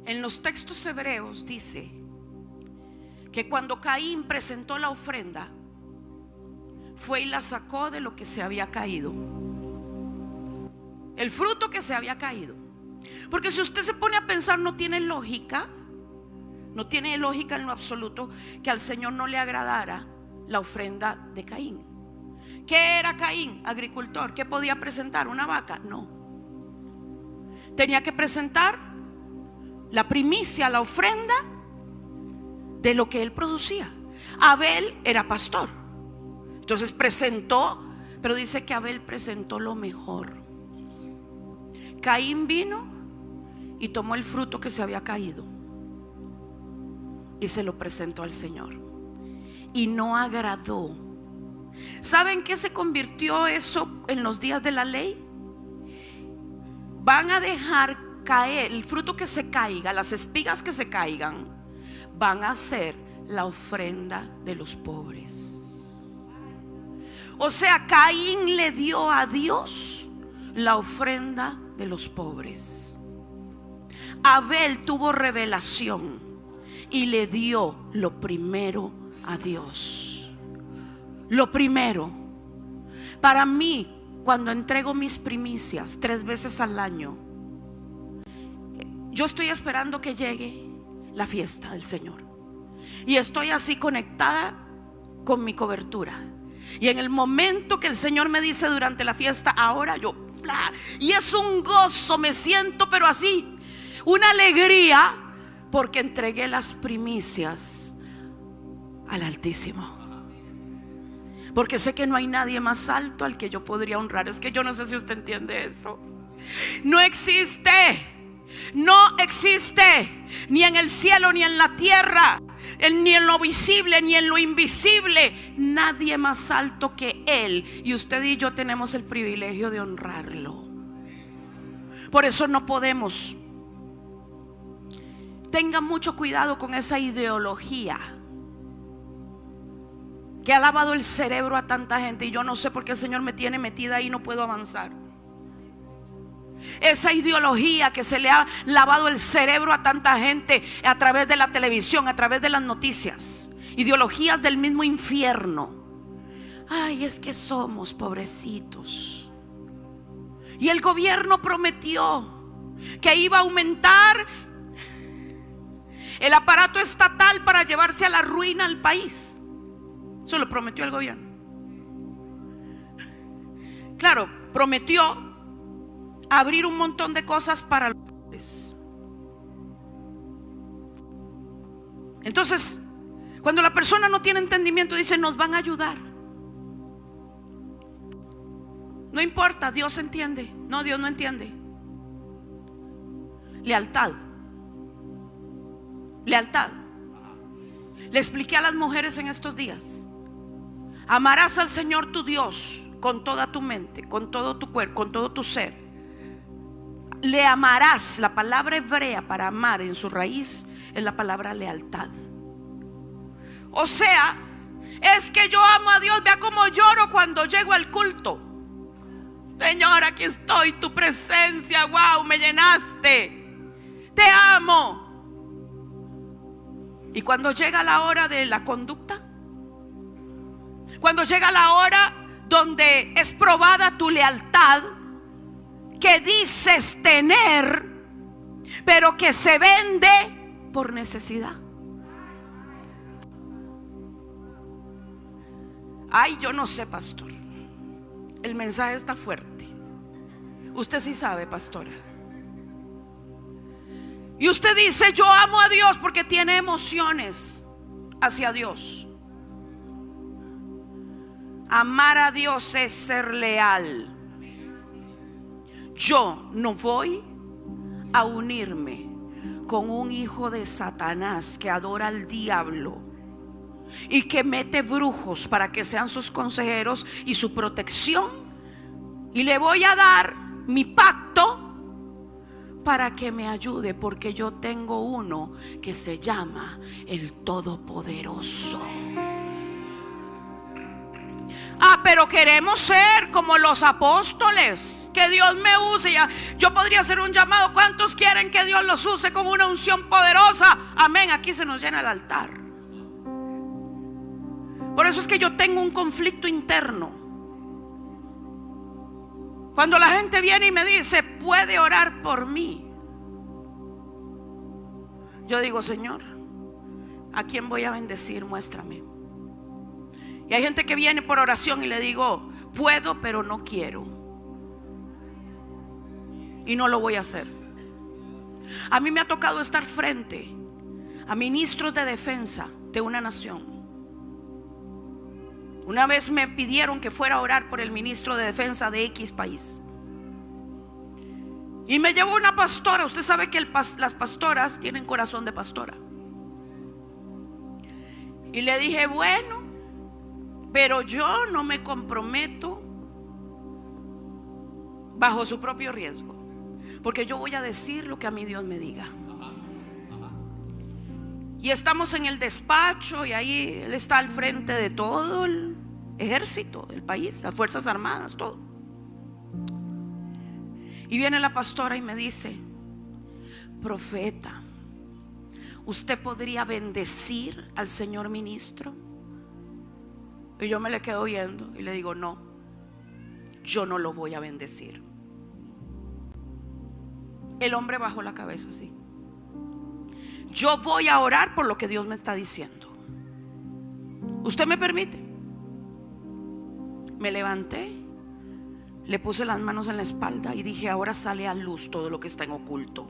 En los textos hebreos dice que cuando Caín presentó la ofrenda, fue y la sacó de lo que se había caído, el fruto que se había caído. Porque si usted se pone a pensar, no tiene lógica en lo absoluto que al Señor no le agradara la ofrenda de Caín. ¿Qué era Caín? Agricultor. ¿Qué podía presentar? ¿Una vaca? No. Tenía que presentar la primicia, la ofrenda de lo que él producía. Abel era pastor, entonces presentó, pero dice que Abel presentó lo mejor. Caín vino y tomó el fruto que se había caído y se lo presentó al Señor, y no agradó. ¿Saben qué se convirtió eso en los días de la ley? Van a dejar caer el fruto que se caiga, las espigas que se caigan, van a ser la ofrenda de los pobres. O sea, Caín le dio a Dios la ofrenda de los pobres. Abel tuvo revelación y le dio lo primero a Dios. Lo primero. Para mí, cuando entrego mis primicias 3 veces al año, yo estoy esperando que llegue la fiesta del Señor, y estoy así conectada con mi cobertura. Y en el momento que el Señor me dice durante la fiesta, ahora yo, y es un gozo, me siento pero así, una alegría, porque entregué las primicias al Altísimo. Porque sé que no hay nadie más alto al que yo podría honrar. Es que yo no sé si usted entiende eso. No existe, no existe, ni en el cielo ni en la tierra, ni en lo visible ni en lo invisible, nadie más alto que Él. Y usted y yo tenemos el privilegio de honrarlo. Por eso no podemos. Tenga mucho cuidado con esa ideología que ha lavado el cerebro a tanta gente. Y yo no sé por qué el Señor me tiene metida ahí y no puedo avanzar. Esa ideología que se le ha lavado el cerebro a tanta gente a través de la televisión, a través de las noticias. Ideologías del mismo infierno. Ay, es que somos pobrecitos. Y el gobierno prometió que iba a aumentar el aparato estatal para llevarse a la ruina al país. Eso lo prometió el gobierno. Claro, prometió abrir un montón de cosas para los pobres. Entonces, cuando la persona no tiene entendimiento, dice: nos van a ayudar. No importa, Dios entiende. No, Dios no entiende. Lealtad. Lealtad. Le expliqué a las mujeres en estos días: amarás al Señor tu Dios con toda tu mente, con todo tu cuerpo, con todo tu ser. Le amarás. La palabra hebrea para amar en su raíz es la palabra lealtad. O sea, es que yo amo a Dios. Vea cómo lloro cuando llego al culto. Señor, aquí estoy, tu presencia, wow, me llenaste, te amo. Y cuando llega la hora de la conducta, cuando llega la hora donde es probada tu lealtad, que dices tener, pero que se vende por necesidad. Ay, yo no sé, pastor. El mensaje está fuerte. Usted sí sabe, pastora. Y usted dice: yo amo a Dios, porque tiene emociones hacia Dios. Amar a Dios es ser leal. Yo no voy a unirme con un hijo de Satanás que adora al diablo y que mete brujos para que sean sus consejeros y su protección. Y le voy a dar mi pacto para que me ayude, porque yo tengo uno que se llama el Todopoderoso. Pero queremos ser como los apóstoles, que Dios me use. Yo podría hacer un llamado: ¿cuántos quieren que Dios los use con una unción poderosa? Amén. Aquí se nos llena el altar. Por eso es que yo tengo un conflicto interno. Cuando la gente viene y me dice: ¿puede orar por mí? Yo digo: Señor, ¿a quién voy a bendecir? Muéstrame. Y hay gente que viene por oración y le digo: puedo, pero no quiero. Y no lo voy a hacer. A mí me ha tocado estar frente a ministros de defensa de una nación. Una vez me pidieron que fuera a orar por el ministro de defensa de X país. Y me llevó una pastora. Usted sabe que las pastoras tienen corazón de pastora. Y le dije: bueno, pero yo no me comprometo bajo su propio riesgo, porque yo voy a decir lo que a mí Dios me diga. Y estamos en el despacho y ahí él está al frente de todo el ejército del país, las fuerzas armadas, todo. Y viene la pastora y me dice: profeta, ¿usted podría bendecir al señor ministro? Y yo me le quedo viendo y le digo: no, yo no lo voy a bendecir. El hombre bajó la cabeza así. Yo voy a orar por lo que Dios me está diciendo. ¿Usted me permite? Me levanté, le puse las manos en la espalda y dije: ahora sale a luz todo lo que está en oculto.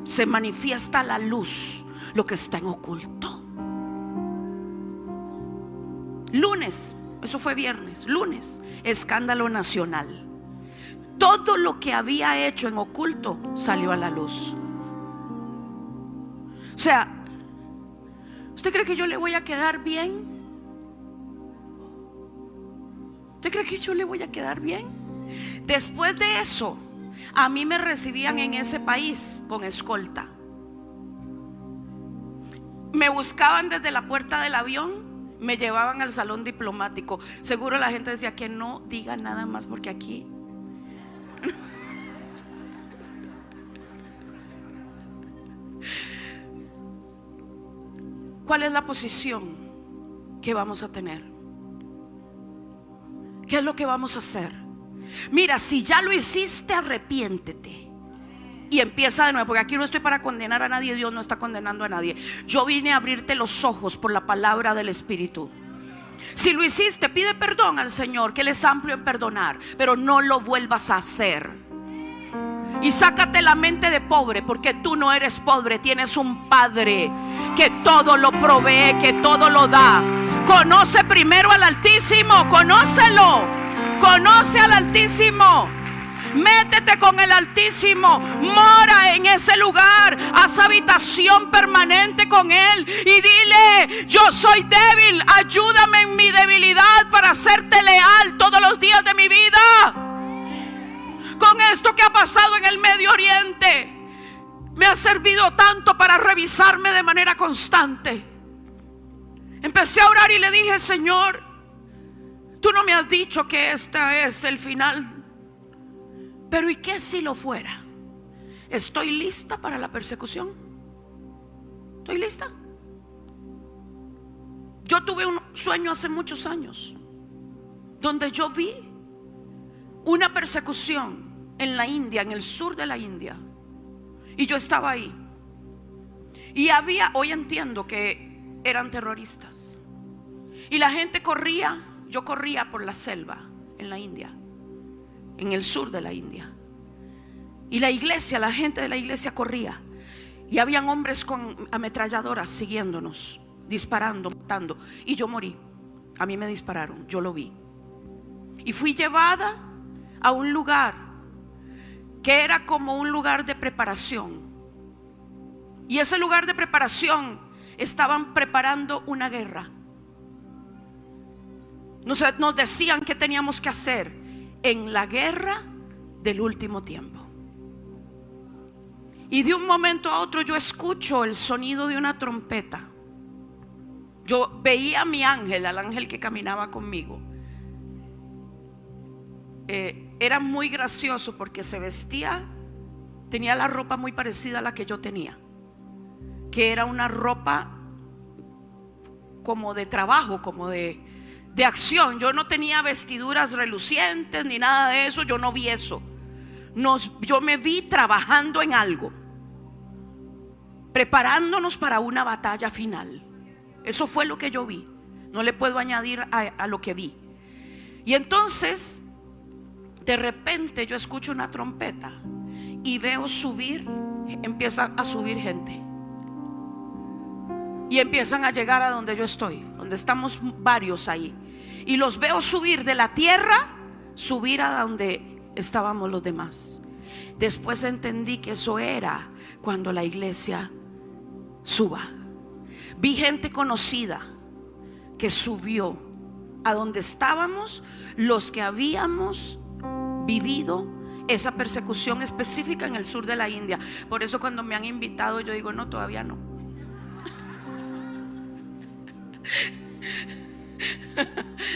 Se manifiesta a la luz lo que está en oculto. Lunes, eso fue viernes. Lunes, escándalo nacional. Todo lo que había hecho en oculto salió a la luz. O sea, ¿usted cree que yo le voy a quedar bien? ¿Usted cree que yo le voy a quedar bien? Después de eso, a mí me recibían en ese país con escolta. Me buscaban desde la puerta del avión, me llevaban al salón diplomático. Seguro la gente decía que no diga nada más porque aquí. ¿Cuál es la posición que vamos a tener? ¿Qué es lo que vamos a hacer? Mira, si ya lo hiciste, arrepiéntete y empieza de nuevo, porque aquí no estoy para condenar a nadie. Dios no está condenando a nadie. Yo vine a abrirte los ojos por la palabra del Espíritu. Si lo hiciste, pide perdón al Señor, que Él es amplio en perdonar, pero no lo vuelvas a hacer. Y sácate la mente de pobre, porque tú no eres pobre. Tienes un Padre que todo lo provee, que todo lo da. Conoce primero al Altísimo, conócelo. Conoce al Altísimo. Métete con el Altísimo, mora en ese lugar, haz habitación permanente con Él y dile: yo soy débil, ayúdame en mi debilidad para serte leal todos los días de mi vida. Con esto que ha pasado en el Medio Oriente, me ha servido tanto para revisarme de manera constante. Empecé a orar y le dije: Señor, tú no me has dicho que este es el final, pero ¿y qué si lo fuera? ¿Estoy lista para la persecución? ¿Estoy lista? Yo tuve un sueño hace muchos años donde yo vi una persecución en la India, en el sur de la India, y yo estaba ahí. Y hoy entiendo que eran terroristas, y la gente corría. Yo corría por la selva en la India, en el sur de la India, y la iglesia, la gente de la iglesia corría, y habían hombres con ametralladoras siguiéndonos, disparando, matando, y yo morí. A mí me dispararon, yo lo vi, y fui llevada a un lugar que era como un lugar de preparación. Y ese lugar de preparación estaban preparando una guerra. Nos decían qué teníamos que hacer en la guerra del último tiempo. Y de un momento a otro yo escucho el sonido de una trompeta. Yo veía a mi ángel, al ángel que caminaba conmigo. Era muy gracioso porque se vestía, tenía la ropa muy parecida a la que yo tenía, que era una ropa como de trabajo, como de acción. Yo no tenía vestiduras relucientes ni nada de eso. Yo no vi eso. Yo me vi trabajando en algo, preparándonos para una batalla final. Eso fue lo que yo vi. No le puedo añadir a lo que vi. Y entonces de repente yo escucho una trompeta y veo subir, empieza a subir gente, y empiezan a llegar a donde yo estoy, donde estamos varios ahí, y los veo subir de la tierra, subir a donde estábamos los demás. Después entendí que eso era cuando la iglesia suba. Vi gente conocida que subió a donde estábamos los que habíamos vivido esa persecución específica en el sur de la India. Por eso cuando me han invitado yo digo: no, todavía no.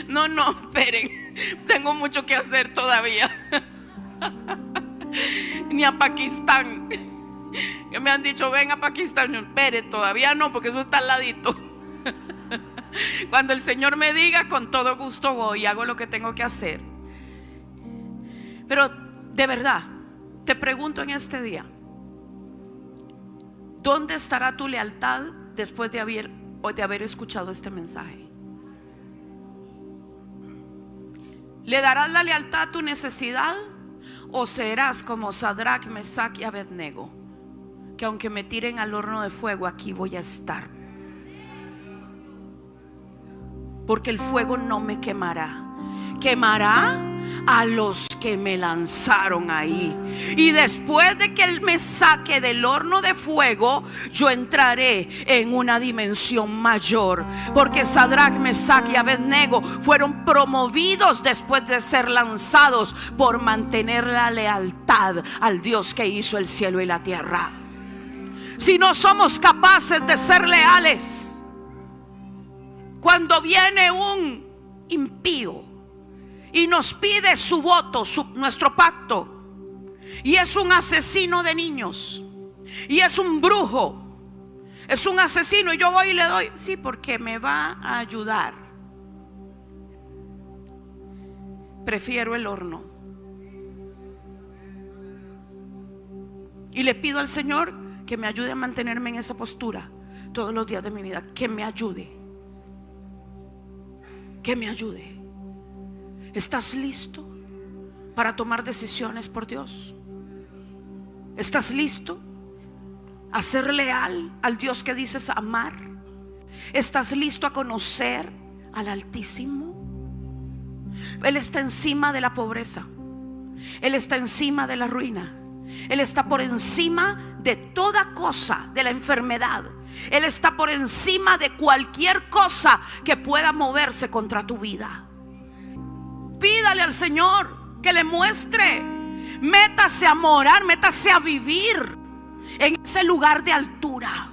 No, esperen, tengo mucho que hacer todavía. Ni a Pakistán, que me han dicho: ven a Pakistán. Esperen, todavía no, porque eso está al ladito. Cuando el Señor me diga, con todo gusto voy y hago lo que tengo que hacer. Pero de verdad, te pregunto en este día: ¿dónde estará tu lealtad después de haber escuchado este mensaje? ¿Le darás la lealtad a tu necesidad? ¿O serás como Sadrach, Mesach y Abednego, que aunque me tiren al horno de fuego, aquí voy a estar? Porque el fuego no me quemará, quemará a los que me lanzaron ahí. Y después de que Él me saque del horno de fuego, yo entraré en una dimensión mayor. Porque Sadrach, Mesach y Abednego fueron promovidos después de ser lanzados por mantener la lealtad al Dios que hizo el cielo y la tierra. Si no somos capaces de ser leales, cuando viene un impío y nos pide su voto, nuestro pacto, y es un asesino de niños, y es un brujo, es un asesino, y yo voy y le doy, sí, porque me va a ayudar, prefiero el horno. Y le pido al Señor que me ayude a mantenerme en esa postura todos los días de mi vida, que me ayude. Que me ayude. ¿Estás listo para tomar decisiones por Dios? ¿Estás listo a ser leal al Dios que dices amar? ¿Estás listo a conocer al Altísimo? Él está encima de la pobreza. Él está encima de la ruina. Él está por encima de toda cosa, de la enfermedad. Él está por encima de cualquier cosa que pueda moverse contra tu vida. Pídale al Señor que le muestre. Métase a morar, métase a vivir en ese lugar de altura.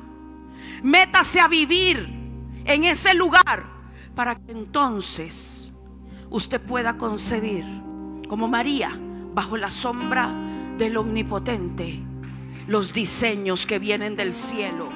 Métase a vivir en ese lugar para que entonces usted pueda concebir como María, bajo la sombra del Omnipotente, los diseños que vienen del cielo.